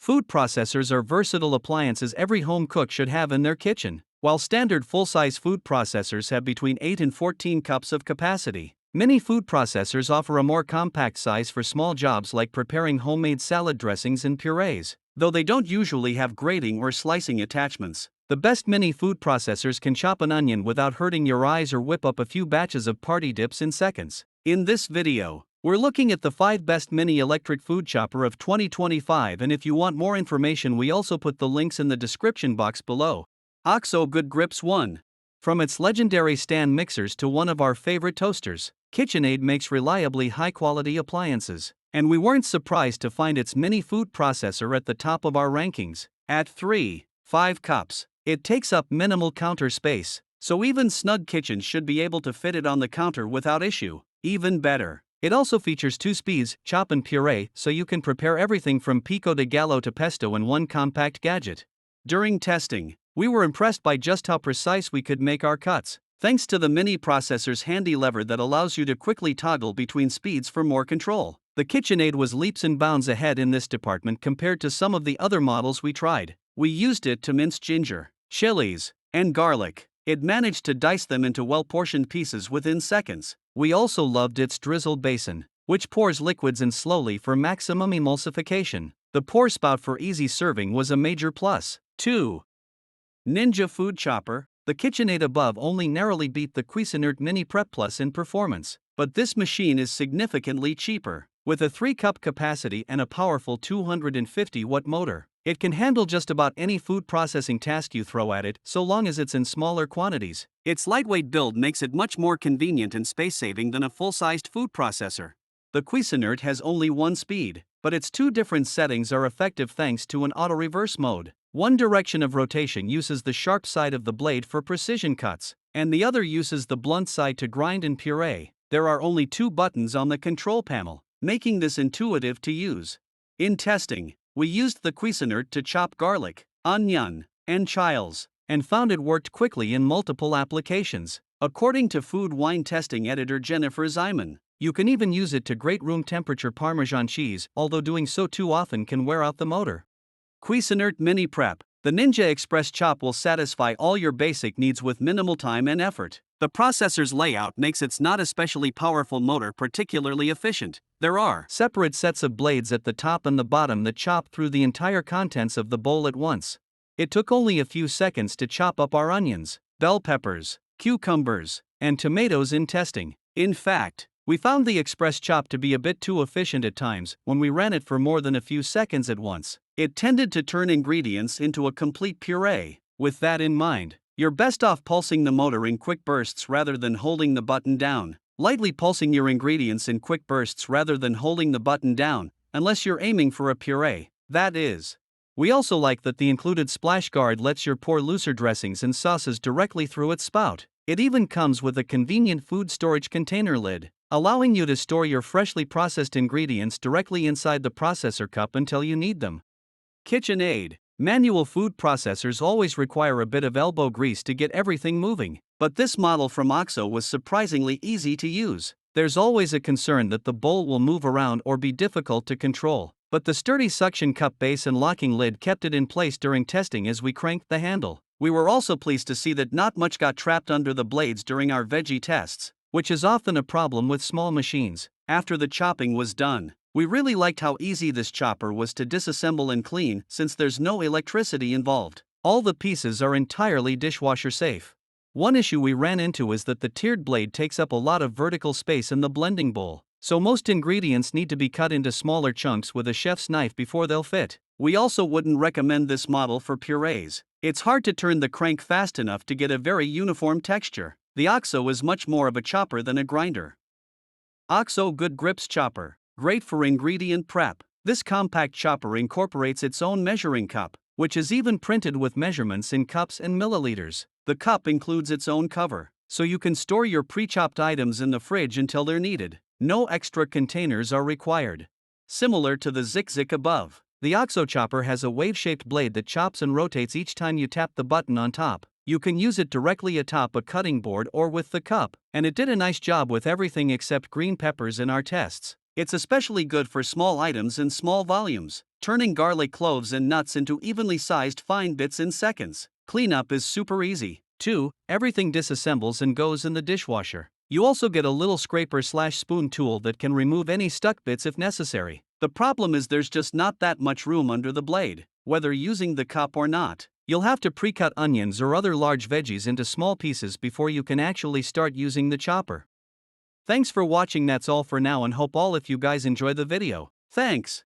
Food processors are versatile appliances every home cook should have in their kitchen. While standard full-size food processors have between 8 and 14 cups of capacity, many food processors offer a more compact size for small jobs like preparing homemade salad dressings and purees. Though they don't usually have grating or slicing attachments, the best mini food processors can chop an onion without hurting your eyes or whip up a few batches of party dips in seconds. In this video, we're looking at the 5 best mini electric food chopper of 2025, and if you want more information, we also put the links in the description box below. OXO Good Grips 1. From its legendary stand mixers to one of our favorite toasters, KitchenAid makes reliably high-quality appliances. And we weren't surprised to find its mini food processor at the top of our rankings. At 5 cups, it takes up minimal counter space, so even snug kitchens should be able to fit it on the counter without issue. Even better, it also features 2 speeds, chop and puree, so you can prepare everything from pico de gallo to pesto in one compact gadget. During testing, we were impressed by just how precise we could make our cuts, thanks to the mini processor's handy lever that allows you to quickly toggle between speeds for more control. The KitchenAid was leaps and bounds ahead in this department compared to some of the other models we tried. We used it to mince ginger, chilies, and garlic. It managed to dice them into well-portioned pieces within seconds. We also loved its drizzled basin, which pours liquids in slowly for maximum emulsification. The pour spout for easy serving was a major plus. 2. Ninja Food Chopper. The KitchenAid above only narrowly beat the Cuisinart Mini Prep Plus in performance, but this machine is significantly cheaper. With a 3-cup capacity and a powerful 250-watt motor, it can handle just about any food processing task you throw at it, so long as it's in smaller quantities. Its lightweight build makes it much more convenient and space-saving than a full-sized food processor. The Cuisinart has only 1 speed, but its 2 different settings are effective thanks to an auto-reverse mode. One direction of rotation uses the sharp side of the blade for precision cuts, and the other uses the blunt side to grind and puree. There are only 2 buttons on the control panel, making this intuitive to use. In testing, we used the Cuisinart to chop garlic, onion, and chiles, and found it worked quickly in multiple applications. According to food wine testing editor Jennifer Zyman, you can even use it to grate room temperature Parmesan cheese, although doing so too often can wear out the motor. Cuisinart Mini Prep. The Ninja Express Chop will satisfy all your basic needs with minimal time and effort. The processor's layout makes its not especially powerful motor particularly efficient. There are separate sets of blades at the top and the bottom that chop through the entire contents of the bowl at once. It took only a few seconds to chop up our onions, bell peppers, cucumbers, and tomatoes in testing. In fact, we found the Express Chop to be a bit too efficient at times when we ran it for more than a few seconds at once. It tended to turn ingredients into a complete puree. With that in mind, you're best off pulsing the motor in quick bursts rather than holding the button down. Lightly pulsing your ingredients in quick bursts rather than holding the button down, unless you're aiming for a puree, that is. We also like that the included splash guard lets you pour looser dressings and sauces directly through its spout. It even comes with a convenient food storage container lid, allowing you to store your freshly processed ingredients directly inside the processor cup until you need them. KitchenAid. Manual food processors always require a bit of elbow grease to get everything moving, but this model from OXO was surprisingly easy to use. There's always a concern that the bowl will move around or be difficult to control, but the sturdy suction cup base and locking lid kept it in place during testing as we cranked the handle. We were also pleased to see that not much got trapped under the blades during our veggie tests, which is often a problem with small machines. After the chopping was done, we really liked how easy this chopper was to disassemble and clean since there's no electricity involved. All the pieces are entirely dishwasher safe. One issue we ran into is that the tiered blade takes up a lot of vertical space in the blending bowl, so most ingredients need to be cut into smaller chunks with a chef's knife before they'll fit. We also wouldn't recommend this model for purees. It's hard to turn the crank fast enough to get a very uniform texture. The OXO is much more of a chopper than a grinder. OXO Good Grips Chopper. Great for ingredient prep. This compact chopper incorporates its own measuring cup, which is even printed with measurements in cups and milliliters. The cup includes its own cover, so you can store your pre-chopped items in the fridge until they're needed. No extra containers are required. Similar to the Zik above, the OXO chopper has a wave-shaped blade that chops and rotates each time you tap the button on top. You can use it directly atop a cutting board or with the cup, and it did a nice job with everything except green peppers in our tests. It's especially good for small items in small volumes, turning garlic cloves and nuts into evenly sized fine bits in seconds. Cleanup is super easy. 2. Everything disassembles and goes in the dishwasher. You also get a little scraper/spoon tool that can remove any stuck bits if necessary. The problem is there's just not that much room under the blade, whether using the cup or not. You'll have to pre-cut onions or other large veggies into small pieces before you can actually start using the chopper. Thanks for watching. That's all for now, and hope all of you guys enjoy the video. Thanks.